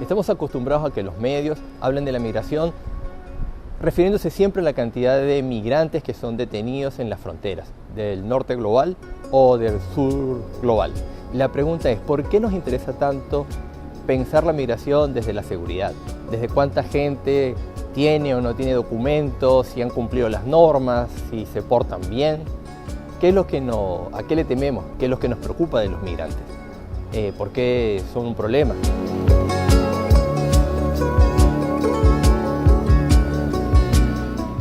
Estamos acostumbrados a que los medios hablen de la migración refiriéndose siempre a la cantidad de migrantes que son detenidos en las fronteras del norte global o del sur global. La pregunta es, ¿por qué nos interesa tanto pensar la migración desde la seguridad? ¿Desde cuánta gente tiene o no tiene documentos, si han cumplido las normas, si se portan bien? ¿Qué es lo que ¿A qué le tememos? ¿Qué es lo que nos preocupa de los migrantes? ¿Por qué son un problema?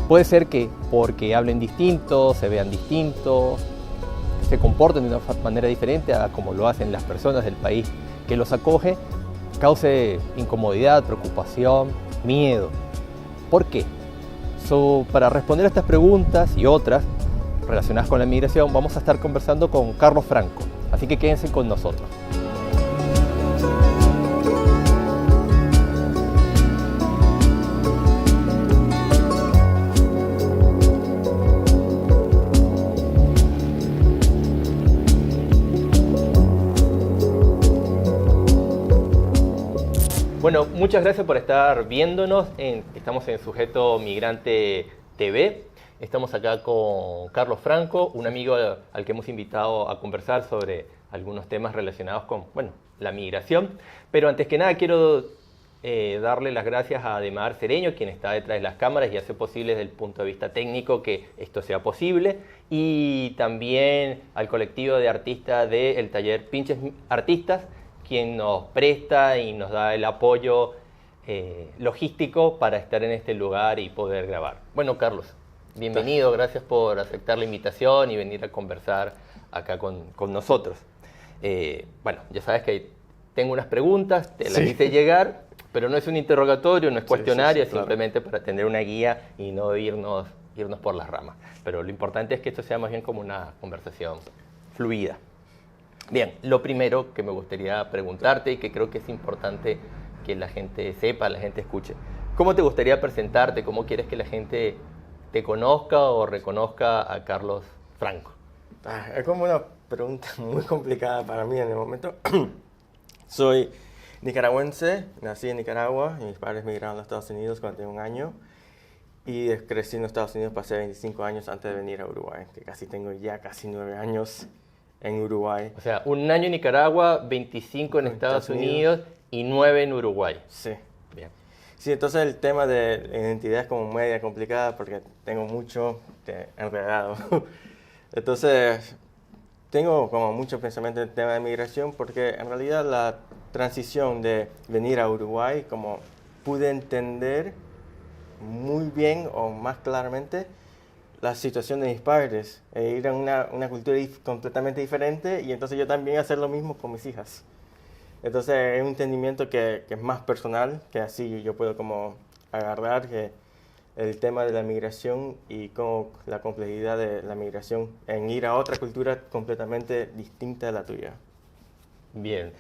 Puede ser que porque hablen distinto, se vean distintos, se comporten de una manera diferente a como lo hacen las personas del país que los acoge, cause incomodidad, preocupación, miedo. ¿Por qué? Para responder a estas preguntas y otras relacionadas con la migración, vamos a estar conversando con Carlos Franco, así que quédense con nosotros. Bueno, muchas gracias por estar viéndonos. Estamos en Sujeto Migrante TV. Estamos acá con Carlos Franco, un amigo al que hemos invitado a conversar sobre algunos temas relacionados con, la migración. Pero antes que nada quiero darle las gracias a Ademar Cereño, quien está detrás de las cámaras y hace posible desde el punto de vista técnico que esto sea posible. Y también al colectivo de artistas del taller Pinches Artistas, quien nos presta y nos da el apoyo logístico para estar en este lugar y poder grabar. Bueno, Carlos, bienvenido, gracias por aceptar la invitación y venir a conversar acá con nosotros. Ya sabes que tengo unas preguntas, te las hice llegar, pero no es un interrogatorio, no es cuestionario, es simplemente para tener una guía y no irnos por las ramas. Pero lo importante es que esto sea más bien como una conversación fluida. Bien, lo primero que me gustaría preguntarte y que creo que es importante que la gente sepa, la gente escuche. ¿Cómo te gustaría presentarte? ¿Cómo quieres que la gente te conozca o reconozca a Carlos Franco? Es como una pregunta muy complicada para mí en el momento. Soy nicaragüense, nací en Nicaragua, y mis padres migraron a los Estados Unidos cuando tenía 1 año. Y crecí en los Estados Unidos, pasé 25 años antes de venir a Uruguay, que tengo ya casi 9 años en Uruguay. O sea, 1 año en Nicaragua, 25 en Estados Unidos y 9 en Uruguay. Sí. Bien. Sí, entonces el tema de identidad es como media complicada porque tengo mucho enredado. Entonces, tengo como mucho pensamiento en el tema de migración porque en realidad la transición de venir a Uruguay, como pude entender muy bien o más claramente la situación de mis padres, ir a una cultura completamente diferente y entonces yo también hacer lo mismo con mis hijas. Entonces es un entendimiento que es más personal, que así yo puedo como agarrar que el tema de la migración y como la complejidad de la migración en ir a otra cultura completamente distinta a la tuya. Bien.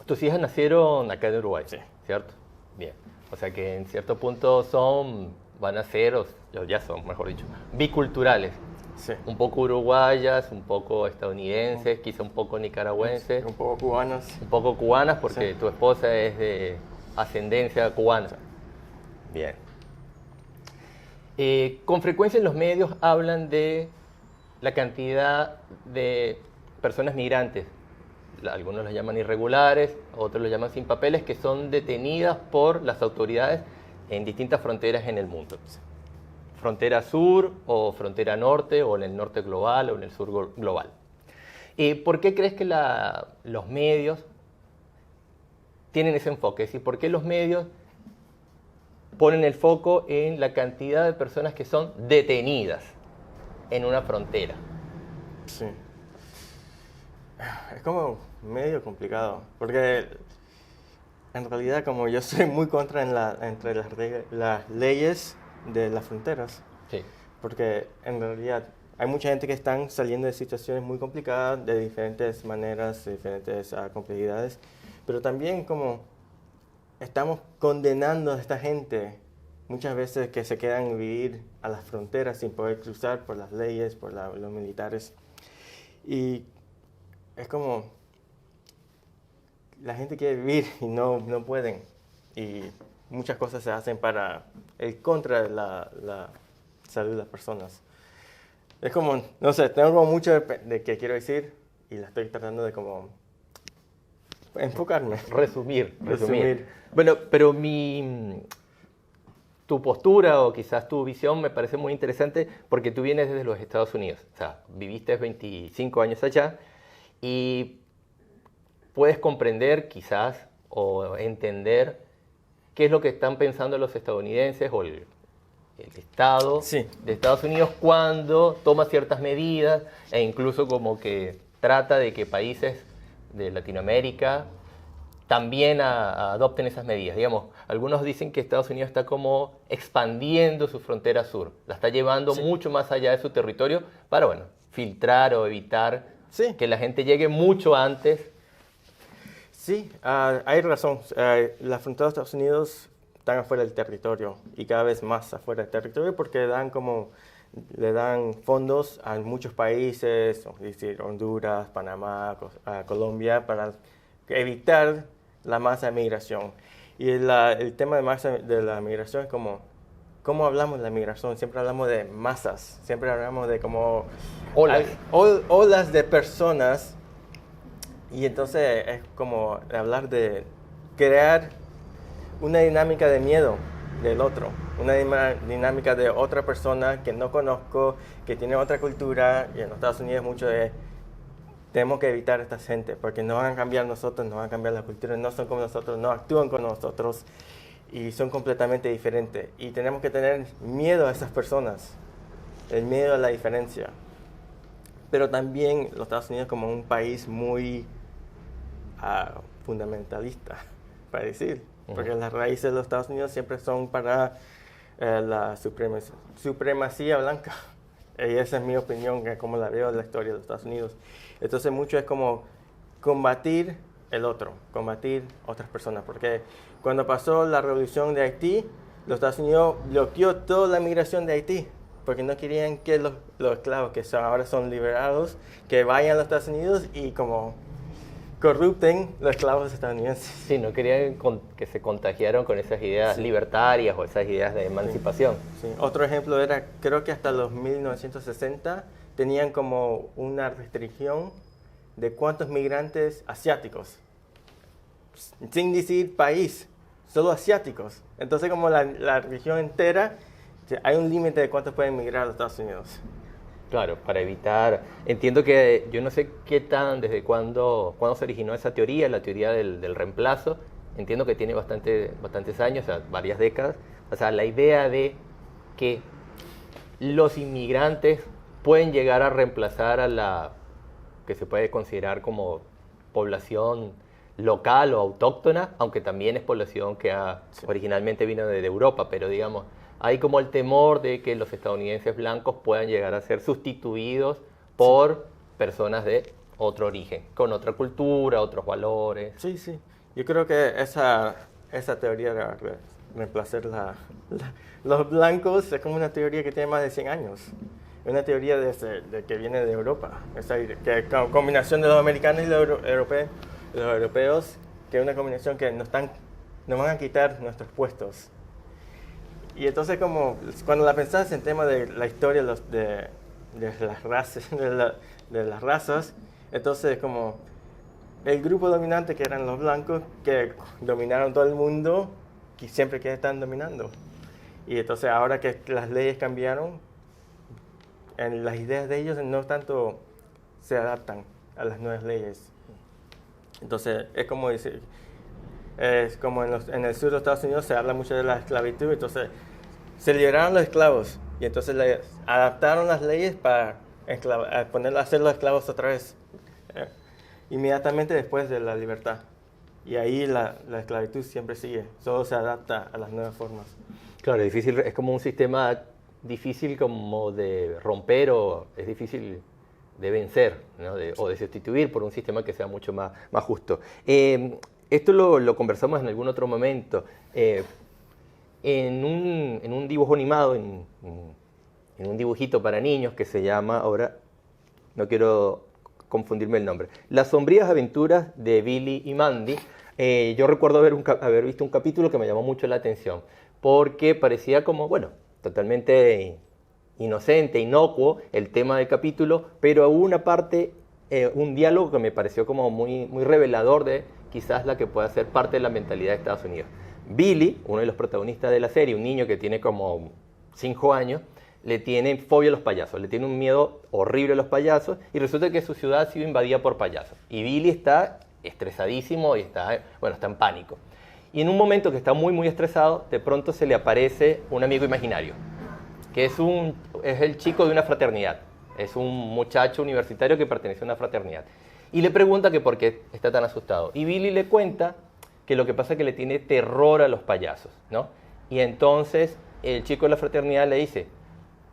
Tus hijas nacieron acá en Uruguay, sí, ¿cierto? Bien. O sea que en cierto punto van a ser, o ya son, mejor dicho, biculturales. Sí. Un poco uruguayas, un poco estadounidenses, quizá un poco nicaragüenses. Un poco cubanas. Un poco cubanas porque sí, tu esposa es de ascendencia cubana. Sí. Bien. Con frecuencia en los medios hablan de la cantidad de personas migrantes. Algunos los llaman irregulares, otros los llaman sin papeles, que son detenidas por las autoridades en distintas fronteras en el mundo. Frontera sur o frontera norte, o en el norte global o en el sur global. ¿Por qué crees que los medios tienen ese enfoque? Es decir, ¿por qué los medios ponen el foco en la cantidad de personas que son detenidas en una frontera? Sí. Es como medio complicado, porque en realidad como yo soy muy contra entre las leyes de las fronteras, sí, porque en realidad hay mucha gente que están saliendo de situaciones muy complicadas, de diferentes maneras, de diferentes complejidades, pero también como estamos condenando a esta gente muchas veces que se quedan vivir a las fronteras sin poder cruzar por las leyes, por los militares. Y es como, la gente quiere vivir y no pueden. Y muchas cosas se hacen para el contra de la salud de las personas. Es como, no sé, tengo como mucho de que quiero decir y la estoy tratando de como enfocarme. Resumir. Bueno, pero tu postura o quizás tu visión me parece muy interesante porque tú vienes desde los Estados Unidos. O sea, viviste 25 años allá y puedes comprender quizás o entender qué es lo que están pensando los estadounidenses o el Estado de Estados Unidos cuando toma ciertas medidas e incluso como que trata de que países de Latinoamérica también adopten esas medidas. Digamos, algunos dicen que Estados Unidos está como expandiendo su frontera sur, la está llevando mucho más allá de su territorio para, bueno, filtrar o evitar que la gente llegue mucho antes. Sí, hay razón. Las fronteras de Estados Unidos están afuera del territorio y cada vez más afuera del territorio porque le dan fondos a muchos países, es decir, Honduras, Panamá, Colombia, para evitar la masa de migración. Y el tema de la migración es como, ¿cómo hablamos de la migración? Siempre hablamos de masas, siempre hablamos de como olas de personas. Y entonces es como hablar de crear una dinámica de miedo del otro, una dinámica de otra persona que no conozco, que tiene otra cultura, y en los Estados Unidos mucho de tenemos que evitar a esta gente porque no van a cambiar nosotros, no van a cambiar la cultura, no son como nosotros, no actúan como nosotros y son completamente diferentes. Y tenemos que tener miedo a esas personas, el miedo a la diferencia. Pero también los Estados Unidos como un país muy fundamentalista, para decir, porque las raíces de los Estados Unidos siempre son para la supremacía blanca. Y esa es mi opinión, que como la veo en la historia de los Estados Unidos. Entonces mucho es como combatir el otro, combatir otras personas, porque cuando pasó la revolución de Haití, los Estados Unidos bloqueó toda la migración de Haití, porque no querían que los esclavos que ahora son liberados, que vayan a los Estados Unidos y como corrupten los esclavos estadounidenses. Sí, no querían que se contagiaran con esas ideas libertarias o esas ideas de emancipación. Sí. Otro ejemplo era, creo que hasta los 1960 tenían como una restricción de cuántos migrantes asiáticos, sin decir país, solo asiáticos. Entonces como la región entera, hay un límite de cuántos pueden migrar a los Estados Unidos. Claro, para evitar, entiendo que yo no sé desde cuándo se originó esa teoría, la teoría del reemplazo, entiendo que tiene bastantes años, o sea, varias décadas, o sea, la idea de que los inmigrantes pueden llegar a reemplazar a la que se puede considerar como población local o autóctona, aunque también es población que originalmente vino de Europa, pero digamos, hay como el temor de que los estadounidenses blancos puedan llegar a ser sustituidos por personas de otro origen, con otra cultura, otros valores. Sí, sí. Yo creo que esa teoría de reemplazar los blancos es como una teoría que tiene más de 100 años. Es una teoría de que viene de Europa. Que es una combinación de los americanos y los europeos, que es una combinación que nos van a quitar nuestros puestos. Y entonces como cuando la pensás en tema de la historia de las razas, de las razas, entonces como el grupo dominante que eran los blancos que dominaron todo el mundo y siempre que están dominando. Y entonces ahora que las leyes cambiaron, en las ideas de ellos no tanto se adaptan a las nuevas leyes. Entonces es como decir, es como en el sur de Estados Unidos se habla mucho de la esclavitud, entonces se liberaron los esclavos y entonces adaptaron las leyes para hacerlos esclavos otra vez, inmediatamente después de la libertad. Y ahí la esclavitud siempre sigue, solo se adapta a las nuevas formas. Claro, es como un sistema difícil como de romper o es difícil de vencer, ¿no? O de sustituir por un sistema que sea mucho más justo. Esto lo conversamos en algún otro momento. en un dibujo animado, en un dibujito para niños que se llama, ahora no quiero confundirme el nombre, Las sombrías aventuras de Billy y Mandy. Yo recuerdo haber visto un capítulo que me llamó mucho la atención, porque parecía como, bueno, totalmente inocente, inocuo el tema del capítulo, pero hubo una parte, un diálogo que me pareció como muy, muy revelador de quizás la que pueda ser parte de la mentalidad de Estados Unidos. Billy, uno de los protagonistas de la serie, un niño que tiene como 5 años, le tiene fobia a los payasos, le tiene un miedo horrible a los payasos y resulta que su ciudad ha sido invadida por payasos. Y Billy está estresadísimo y está en pánico. Y en un momento que está muy, muy estresado, de pronto se le aparece un amigo imaginario, que es el chico de una fraternidad. Es un muchacho universitario que pertenece a una fraternidad. Y le pregunta que por qué está tan asustado. Y Billy le cuenta que lo que pasa es que le tiene terror a los payasos, ¿no? Y entonces el chico de la fraternidad le dice,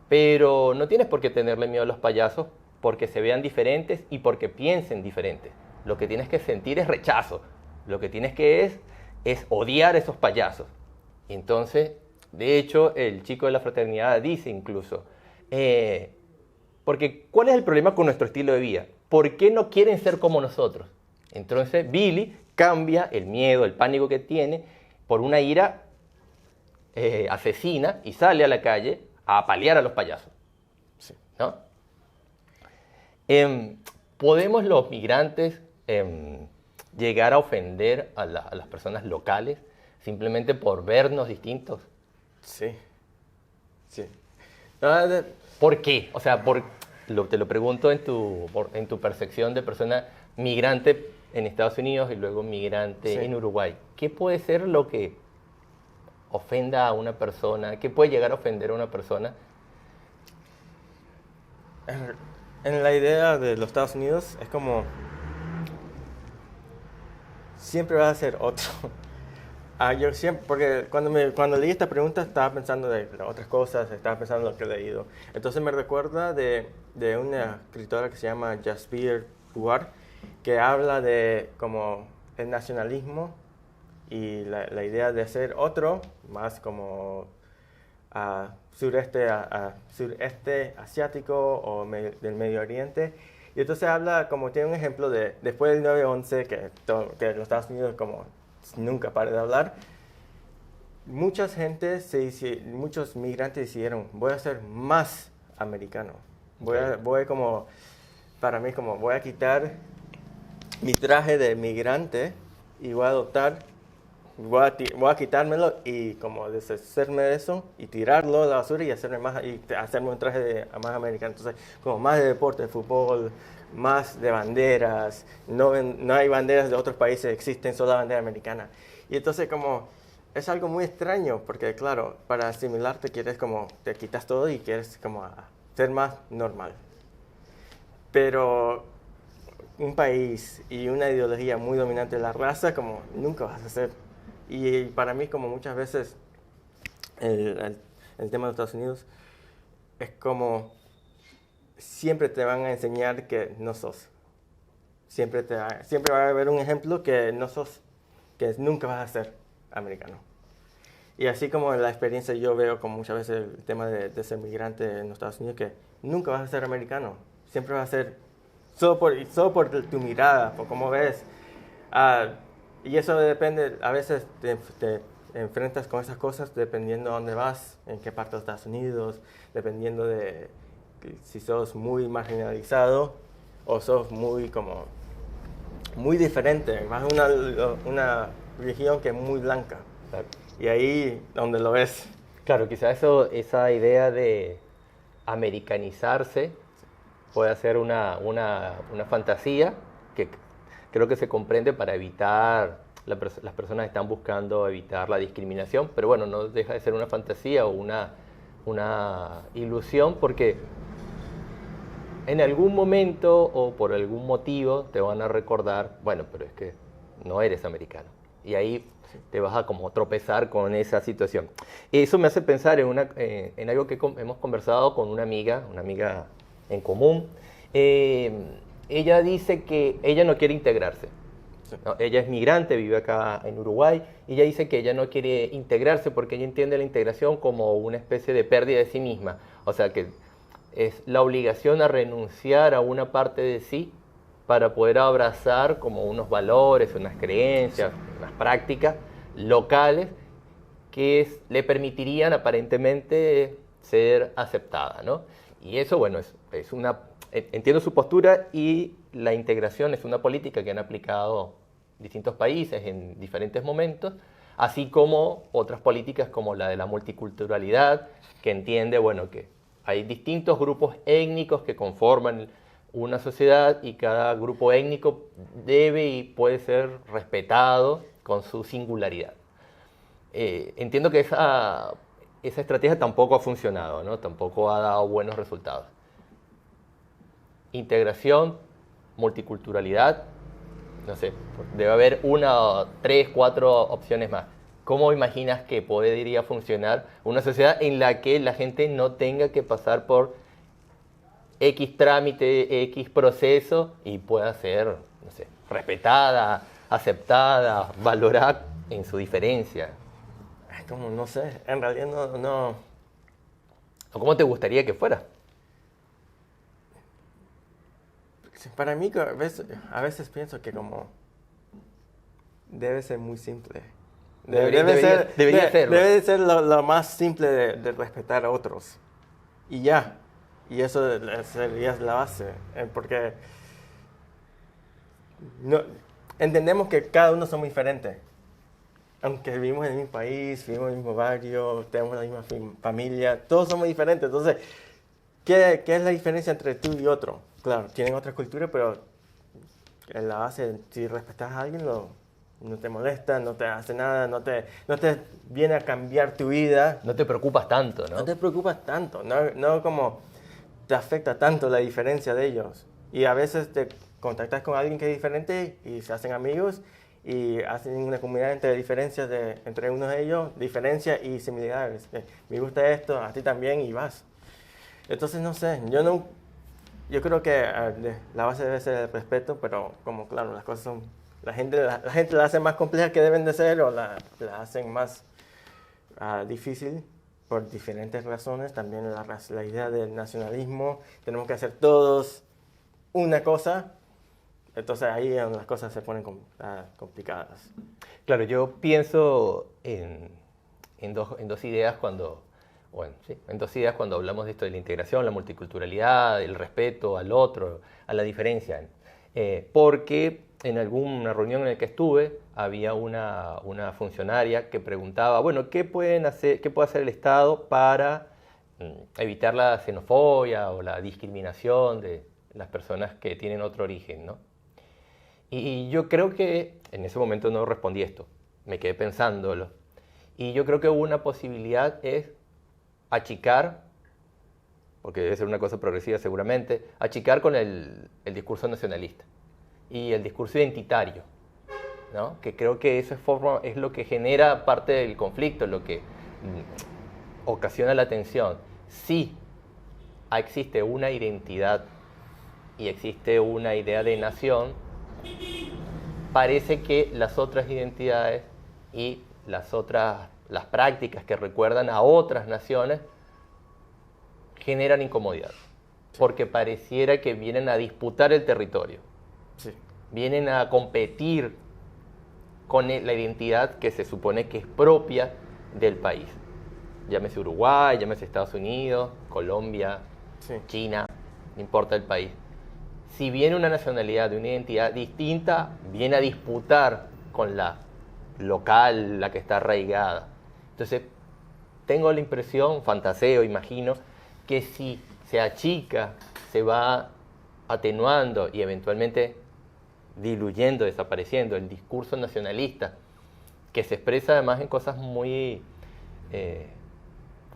pero no tienes por qué tenerle miedo a los payasos porque se vean diferentes y porque piensen diferentes. Lo que tienes que sentir es rechazo. Lo que tienes que es odiar a esos payasos. Y entonces, de hecho, el chico de la fraternidad dice incluso, porque ¿cuál es el problema con nuestro estilo de vida? ¿Por qué no quieren ser como nosotros? Entonces Billy cambia el miedo, el pánico que tiene por una ira asesina y sale a la calle a apalear a los payasos. Sí. ¿No? ¿Podemos los migrantes llegar a ofender a las personas locales simplemente por vernos distintos? Sí. Sí. ¿Por qué? O sea, te lo pregunto en tu percepción de persona migrante en Estados Unidos y luego migrante Sí. en Uruguay. ¿Qué puede ser lo que ofenda a una persona? ¿Qué puede llegar a ofender a una persona? En la idea de los Estados Unidos es como siempre va a ser otro. Yo siempre, porque cuando leí esta pregunta estaba pensando de otras cosas, estaba pensando en lo que he leído. Entonces me recuerda de una escritora que se llama Jasbir Puar, que habla de como el nacionalismo y la idea de ser otro, más como sureste asiático o del Medio Oriente. Y entonces habla, como tiene un ejemplo de después del 9/11, que los Estados Unidos como nunca para de hablar, muchos migrantes decidieron, voy a ser más americano. Voy como, para mí como, voy a quitar mi traje de migrante y voy a adoptar, voy a quitármelo y como deshacerme de eso y tirarlo a la basura y hacerme un traje más americano. Entonces, como más de deporte, de fútbol, más de banderas, no hay banderas de otros países, existen solo la bandera americana. Y entonces como es algo muy extraño porque claro, para asimilarte quieres como, te quitas todo y quieres como ser más normal. Pero un país y una ideología muy dominante de la raza como nunca vas a ser. Y para mí como muchas veces el tema de Estados Unidos es como siempre te van a enseñar que no sos. Siempre va a haber un ejemplo que no sos, que nunca vas a ser americano. Y así como en la experiencia yo veo como muchas veces el tema de ser migrante en los Estados Unidos, que nunca vas a ser americano. Siempre vas a ser, solo por tu mirada, por cómo ves. Y eso depende, a veces te enfrentas con esas cosas dependiendo de dónde vas, en qué parte de Estados Unidos, dependiendo de si sos muy marginalizado o sos muy diferente, más una región que es muy blanca. Claro. Y ahí donde lo ves. Claro, quizás esa idea de americanizarse puede ser una fantasía que creo que se comprende para evitar, las personas están buscando evitar la discriminación, pero bueno, no deja de ser una fantasía o una ilusión porque en algún momento o por algún motivo te van a recordar, bueno, pero es que no eres americano. Y ahí te vas a como tropezar con esa situación. Eso me hace pensar en algo que hemos conversado con una amiga en común. Ella dice que ella no quiere integrarse. Sí. ¿no? Ella es migrante, vive acá en Uruguay, y ella dice que ella no quiere integrarse porque ella entiende la integración como una especie de pérdida de sí misma. O sea, que es la obligación a renunciar a una parte de sí para poder abrazar como unos valores, unas creencias, unas prácticas locales que le permitirían aparentemente ser aceptada, ¿no? Y eso, bueno, es una... Entiendo su postura, y la integración es una política que han aplicado distintos países en diferentes momentos, así como otras políticas como la de la multiculturalidad, que entiende, bueno, que hay distintos grupos étnicos que conforman una sociedad y cada grupo étnico debe y puede ser respetado con su singularidad. Entiendo que esa estrategia tampoco ha funcionado, ¿no? Tampoco ha dado buenos resultados. Integración, multiculturalidad, no sé, debe haber una, tres, cuatro opciones más. ¿Cómo imaginas que podría funcionar una sociedad en la que la gente no tenga que pasar por X trámite, X proceso y pueda ser, no sé, respetada, aceptada, valorada en su diferencia? Es como, no sé, en realidad no. ¿O cómo te gustaría que fuera? Para mí, a veces pienso que como debe ser muy simple. Debería serlo. Debe de ser lo más simple de respetar a otros. Y ya. Y eso sería la base. Porque entendemos que cada uno somos diferentes. Aunque vivimos en el mismo país, vivimos en el mismo barrio, tenemos la misma familia, todos somos diferentes. Entonces, ¿qué es la diferencia entre tú y otro? Claro, tienen otra cultura, pero en la base, si respetas a alguien, no te molesta, no te hace nada, no te viene a cambiar tu vida. No te preocupas tanto, ¿no? No te preocupas tanto, no como te afecta tanto la diferencia de ellos. Y a veces te contactas con alguien que es diferente y se hacen amigos y hacen una comunidad entre diferencias entre uno de ellos, diferencias y similitudes. Me gusta esto, a ti también, y vas. Entonces, no sé, yo creo que la base debe ser el respeto, pero como claro, las cosas son, la gente la hace más compleja que deben de ser, o la hacen más difícil por diferentes razones. También la idea del nacionalismo, tenemos que hacer todos una cosa. Entonces ahí es donde las cosas se ponen complicadas. Claro, yo pienso en dos ideas cuando, bueno, sí, en dos ideas cuando hablamos de esto de la integración, la multiculturalidad, el respeto al otro, a la diferencia. Porque en alguna reunión en la que estuve había una funcionaria que preguntaba, bueno, ¿qué puede hacer el Estado para evitar la xenofobia o la discriminación de las personas que tienen otro origen, ¿no? Y yo creo que en ese momento no respondí esto, me quedé pensándolo. Y yo creo que una posibilidad es achicar, porque debe ser una cosa progresiva seguramente, achicar con el discurso nacionalista y el discurso identitario, ¿no? Que creo que eso es lo que genera parte del conflicto, lo que ocasiona la tensión. Sí existe una identidad y existe una idea de nación, parece que las otras identidades y las prácticas que recuerdan a otras naciones generan incomodidad, porque pareciera que vienen a disputar el territorio, Sí. vienen a competir con la identidad que se supone que es propia del país. Llámese Uruguay, llámese Estados Unidos, Colombia, Sí. China, no importa el país. Si viene una nacionalidad de una identidad distinta, viene a disputar con la local, la que está arraigada. Entonces, tengo la impresión, fantaseo, imagino, que si se achica, se va atenuando y eventualmente diluyendo, desapareciendo el discurso nacionalista, que se expresa además en cosas muy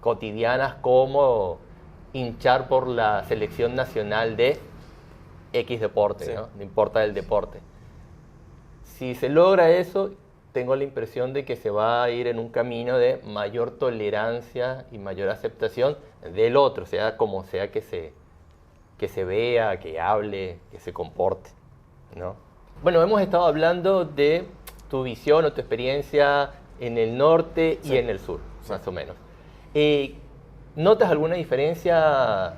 cotidianas como hinchar por la selección nacional de X deporte, Sí. ¿no? No importa el deporte. Si se logra eso, tengo la impresión de que se va a ir en un camino de mayor tolerancia y mayor aceptación del otro, sea como sea que se vea, que hable, que se comporte, ¿no? Bueno, hemos estado hablando de tu visión o tu experiencia en el norte y Sí. en el sur, más o menos. ¿Notas alguna diferencia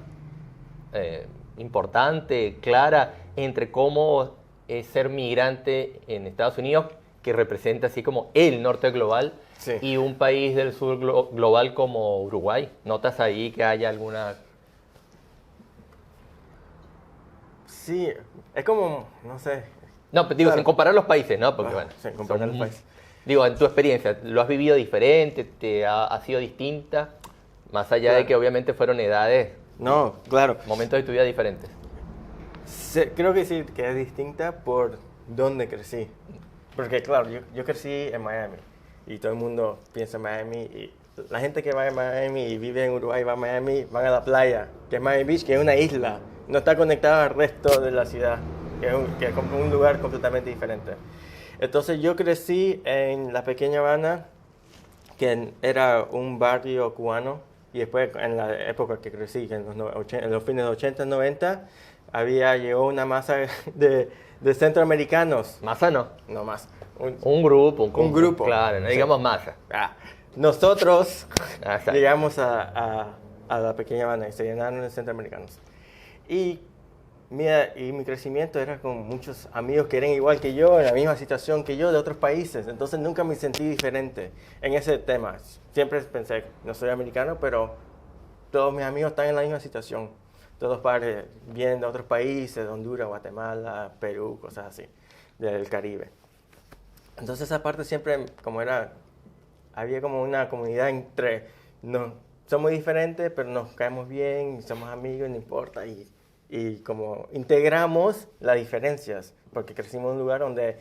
importante, clara, entre cómo es ser migrante en Estados Unidos, que representa así como el norte global, Sí. y un país del sur global como Uruguay? ¿Notas ahí que haya alguna...? Sí, es como, no sé. No, pero digo, Claro. sin comparar los países, ¿no? Porque, bueno, Sin comparar los países. Digo, en tu experiencia, ¿lo has vivido diferente? ¿Ha sido distinta? Más allá de Claro. que obviamente fueron edades, No, claro. momentos de tu vida diferentes. Creo que sí, que es distinta por dónde crecí. Porque claro, yo crecí en Miami y todo el mundo piensa en Miami y la gente que va a Miami y vive en Uruguay va a Miami, van a la playa, que es Miami Beach, que es una isla, no está conectada al resto de la ciudad, que es como un lugar completamente diferente. Entonces yo crecí en la pequeña Habana, que era un barrio cubano, y después en la época que crecí, que en los fines de 80, 90, llegó una masa de centroamericanos, ¿Masa no? no más, Un grupo, un grupo. Claro, no Sí. digamos masa. Nosotros Ah, exacto. llegamos a la pequeña Habana y se llenaron de centroamericanos. Y mi crecimiento era con muchos amigos que eran igual que yo, en la misma situación que yo, de otros países. Entonces nunca me sentí diferente en ese tema. Siempre pensé, no soy americano, pero todos mis amigos están en la misma situación. Todos padres vienen de otros países, de Honduras, Guatemala, Perú, cosas así, del Caribe. Entonces esa parte siempre, había como una comunidad entre, somos diferentes, pero nos caemos bien, somos amigos, no importa, y como integramos las diferencias, porque crecimos en un lugar donde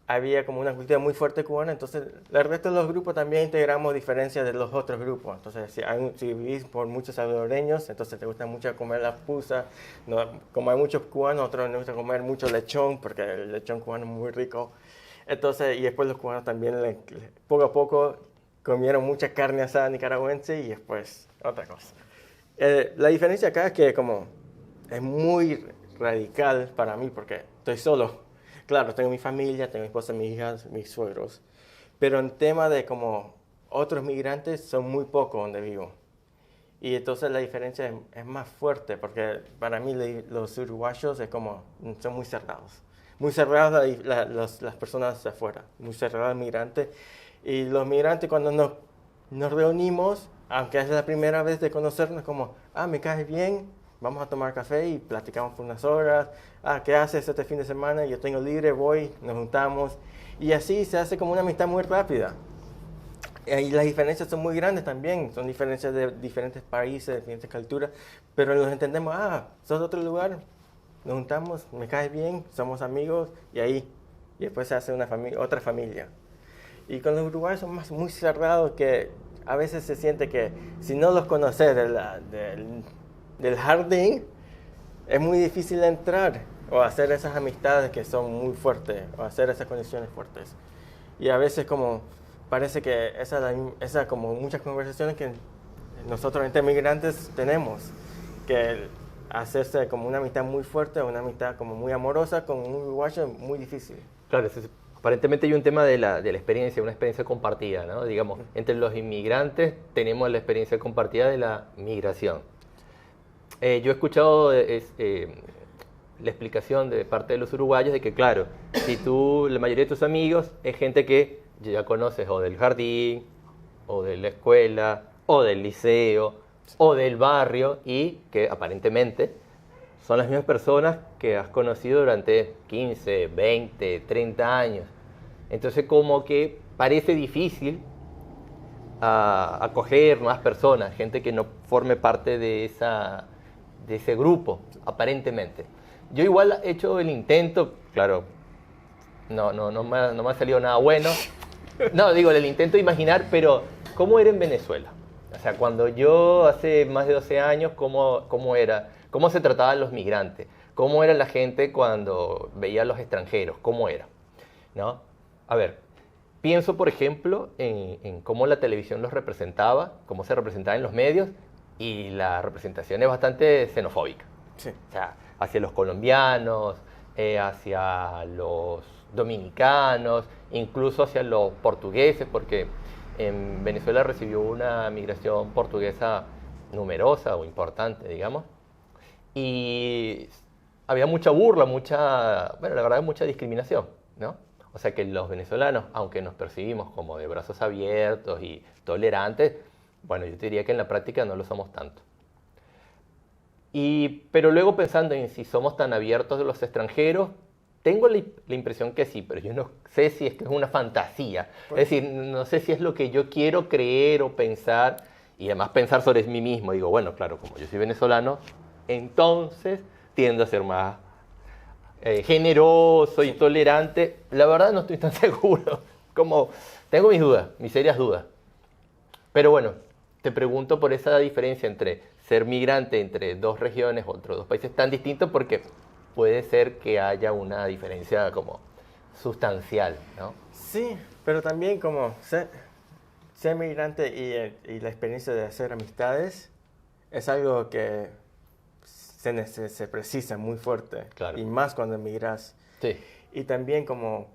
había como una cultura muy fuerte cubana, entonces el resto de los grupos también integramos diferencias de los otros grupos. Entonces, si vivís por muchos salvadoreños, entonces te gusta mucho comer las pusas, como hay muchos cubanos, otros nos gusta comer mucho lechón, porque el lechón cubano es muy rico. Entonces, y después los cubanos también, poco a poco, comieron mucha carne asada nicaragüense y después otra cosa. La diferencia acá es que como es muy radical para mí, porque estoy solo. Claro, tengo mi familia, tengo mi esposa, mis hijas, mis suegros, pero en tema de como otros migrantes son muy pocos donde vivo. Y entonces la diferencia es más fuerte, porque para mí los uruguayos son muy cerrados. Muy cerradas las personas de afuera, muy cerrados migrantes. Y los migrantes cuando nos reunimos, aunque es la primera vez de conocernos, como, me caes bien, vamos a tomar café y platicamos por unas horas. ¿Qué haces este fin de semana? Yo tengo libre, voy, nos juntamos. Y así se hace como una amistad muy rápida. Y las diferencias son muy grandes también, son diferencias de diferentes países, de diferentes culturas, pero nos entendemos, sos de otro lugar, nos juntamos, me caes bien, somos amigos, y después se hace otra familia. Y con los uruguayos son muy cerrados, que a veces se siente que si no los conoces del jardín, es muy difícil entrar o hacer esas amistades que son muy fuertes, o hacer esas conexiones fuertes. Y a veces parece que esa como muchas conversaciones que nosotros entre migrantes tenemos, que hacerse como una amistad muy fuerte o una amistad como muy amorosa con un uruguayo es muy difícil. Claro, aparentemente hay un tema de la experiencia, una experiencia compartida, ¿no? Digamos, entre los inmigrantes tenemos la experiencia compartida de la migración. Yo he escuchado la explicación de parte de los uruguayos de que, claro, si la mayoría de tus amigos es gente que ya conoces o del jardín, o de la escuela, o del liceo, o del barrio, y que aparentemente son las mismas personas que has conocido durante 15, 20, 30 años. Entonces como que parece difícil acoger más personas, gente que no forme parte de ese grupo, aparentemente. Yo igual he hecho el intento, claro, no me ha salido nada bueno. No, digo, el intento de imaginar, pero ¿cómo era en Venezuela? O sea, cuando yo hace más de 12 años, ¿cómo era? ¿Cómo se trataban los migrantes? ¿Cómo era la gente cuando veía a los extranjeros? ¿Cómo era? ¿No? A ver, pienso, por ejemplo, en cómo la televisión los representaba, cómo se representaba en los medios, y la representación es bastante xenofóbica. Sí. O sea, hacia los colombianos, hacia los dominicanos, incluso hacia los portugueses, porque en Venezuela recibió una migración portuguesa numerosa o importante, digamos, y había mucha burla, bueno, la verdad, mucha discriminación, ¿no? O sea que los venezolanos, aunque nos percibimos como de brazos abiertos y tolerantes, bueno, yo te diría que en la práctica no lo somos tanto. Pero luego pensando en si somos tan abiertos de los extranjeros, tengo la impresión que sí, pero yo no sé si es que es una fantasía. Es decir, no sé si es lo que yo quiero creer o pensar, y además pensar sobre mí mismo. Digo, bueno, claro, como yo soy venezolano, entonces tiendo a ser más generoso y tolerante. La verdad no estoy tan seguro. Como, tengo mis dudas, mis serias dudas. Pero bueno, te pregunto por esa diferencia entre ser migrante entre dos regiones o entre dos países tan distintos, porque puede ser que haya una diferencia como sustancial, ¿no? Sí, pero también como ser migrante y la experiencia de hacer amistades es algo que se precisa muy fuerte. Claro. Y más cuando emigras. Sí. Y también como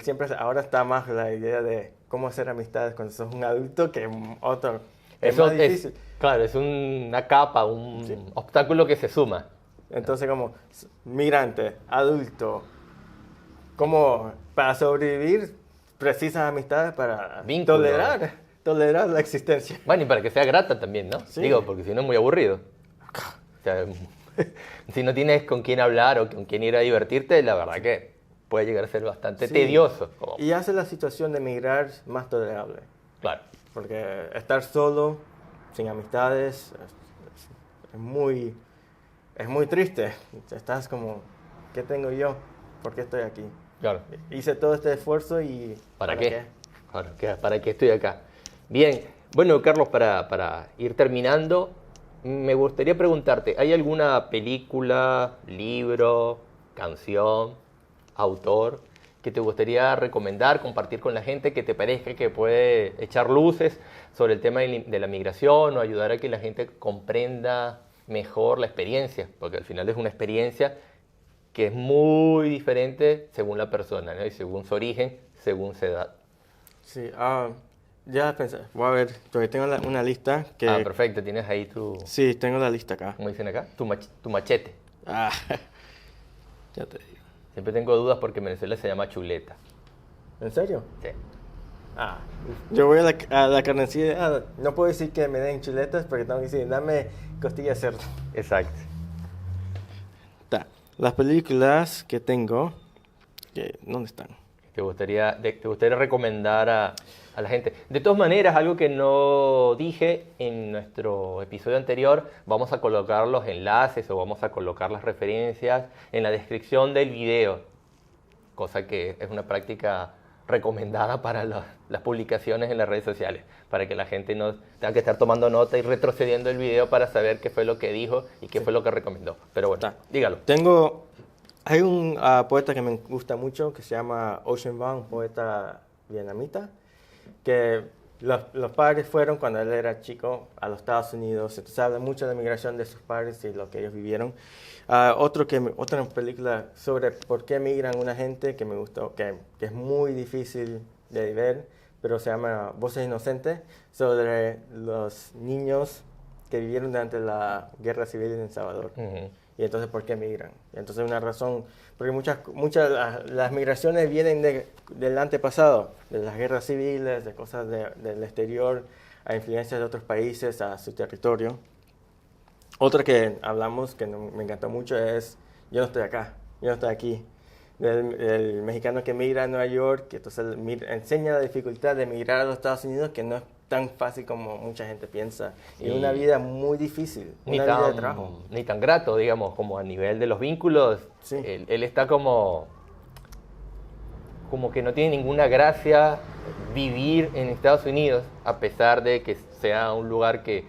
siempre ahora está más la idea de cómo hacer amistades cuando sos un adulto que otro. Eso más difícil. Claro, es una capa, un obstáculo que se suma. Entonces como migrante, adulto, como para sobrevivir precisas amistades para tolerar la existencia. Bueno, y para que sea grata también, ¿no? Sí. Digo, porque si no es muy aburrido. O sea, si no tienes con quién hablar o con quién ir a divertirte, la verdad que puede llegar a ser bastante tedioso. Y hace la situación de emigrar más tolerable. Claro. Porque estar solo, sin amistades, es muy triste. Estás como, ¿qué tengo yo? ¿Por qué estoy aquí? Claro. Hice todo este esfuerzo y... ¿Para qué? Claro, ¿para qué estoy acá? Bien, bueno, Carlos, para ir terminando, me gustaría preguntarte, ¿hay alguna película, libro, canción, autor que te gustaría recomendar, compartir con la gente, que te parezca que puede echar luces sobre el tema de la migración o ayudar a que la gente comprenda mejor la experiencia? Porque al final es una experiencia que es muy diferente según la persona, ¿no? Y según su origen, según su edad. Sí, ya pensé, voy a ver, porque tengo una lista que... Perfecto, tienes ahí tu... Sí, tengo la lista acá. ¿Cómo dicen acá? Tu machete. Ya te digo. Siempre tengo dudas porque en Venezuela se llama chuleta. ¿En serio? Sí. Yo voy a la carnicería, no puedo decir que me den chuletas porque tengo que decir, dame costilla de cerdo. Exacto. Las películas que tengo, ¿dónde están? ¿Te gustaría recomendar a la gente? De todas maneras, algo que no dije en nuestro episodio anterior, vamos a colocar los enlaces o vamos a colocar las referencias en la descripción del video, cosa que es una práctica recomendada para las publicaciones en las redes sociales, para que la gente no tenga que estar tomando nota y retrocediendo el video para saber qué fue lo que dijo y qué fue lo que recomendó. Pero bueno, dígalo. Hay un poeta que me gusta mucho que se llama Ocean Vuong, un poeta vietnamita, que los padres fueron cuando él era chico a los Estados Unidos, entonces habla mucho de la migración de sus padres y lo que ellos vivieron. Otra película sobre por qué migran una gente que me gustó, que es muy difícil de ver, pero se llama Voces Inocentes, sobre los niños que vivieron durante la guerra civil en El Salvador. Uh-huh. Y entonces, ¿por qué migran? Y entonces una razón, porque muchas las migraciones vienen del antepasado, de las guerras civiles, de cosas del exterior, a influencias de otros países, a su territorio. Otra que hablamos, que me encantó mucho, es Yo no estoy acá, yo no estoy aquí. Del mexicano que migra a Nueva York, que entonces enseña la dificultad de migrar a los Estados Unidos, que no es tan fácil como mucha gente piensa. Y una vida muy difícil, vida de trabajo. Ni tan grato, digamos, como a nivel de los vínculos. Sí. Él está como que no tiene ninguna gracia vivir en Estados Unidos, a pesar de que sea un lugar que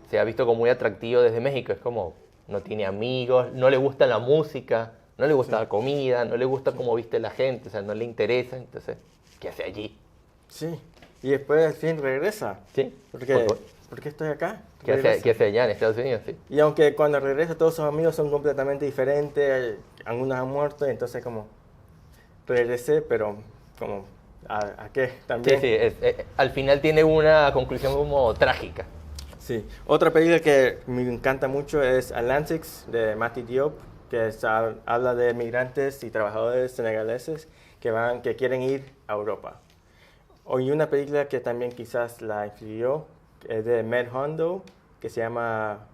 se ha visto como muy atractivo desde México. Es como, no tiene amigos, no le gusta la música, no le gusta la comida, no le gusta cómo viste la gente, o sea, no le interesa. Entonces, ¿qué hace allí? Sí. Y después al fin regresa. Sí. Porque ¿por qué estoy acá? ¿Qué hace allá en Estados Unidos? Sí. Y aunque cuando regresa todos sus amigos son completamente diferentes, algunos han muerto, entonces como regresé, pero como ¿a qué también? Sí, al final tiene una conclusión como trágica. Sí. Otra película que me encanta mucho es Atlantics de Mati Diop, que habla de migrantes y trabajadores senegaleses que quieren ir a Europa. Y una película que también quizás la influyó es de Med Hondo, que se llama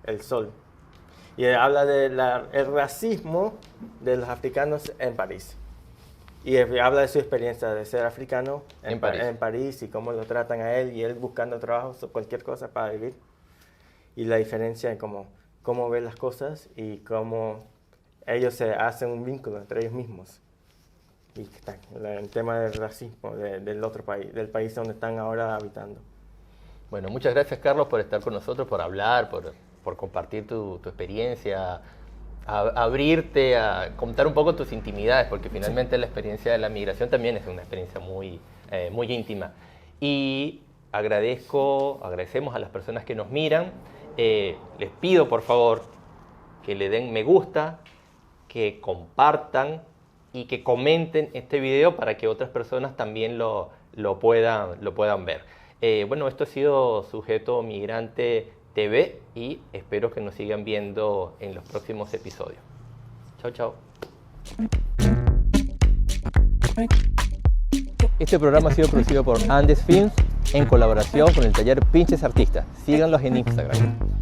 El Sol. Y habla del racismo de los africanos en París. Y habla de su experiencia de ser africano en París y cómo lo tratan a él y él buscando trabajo o cualquier cosa para vivir. Y la diferencia en cómo ven las cosas y cómo ellos se hacen un vínculo entre ellos mismos. Y el tema del racismo del otro país, del país donde están ahora habitando. Bueno, muchas gracias, Carlos, por estar con nosotros, por hablar, por compartir tu experiencia, abrirte a contar un poco tus intimidades, porque finalmente la experiencia de la migración también es una experiencia muy íntima. Y agradecemos a las personas que nos miran. Les pido, por favor, que le den me gusta, que compartan y que comenten este video para que otras personas también lo puedan ver. Bueno, esto ha sido Sujeto Migrante TV y espero que nos sigan viendo en los próximos episodios. Chao, chao. Este programa ha sido producido por Andes Films en colaboración con el taller Pinches Artistas. Síganlos en Instagram.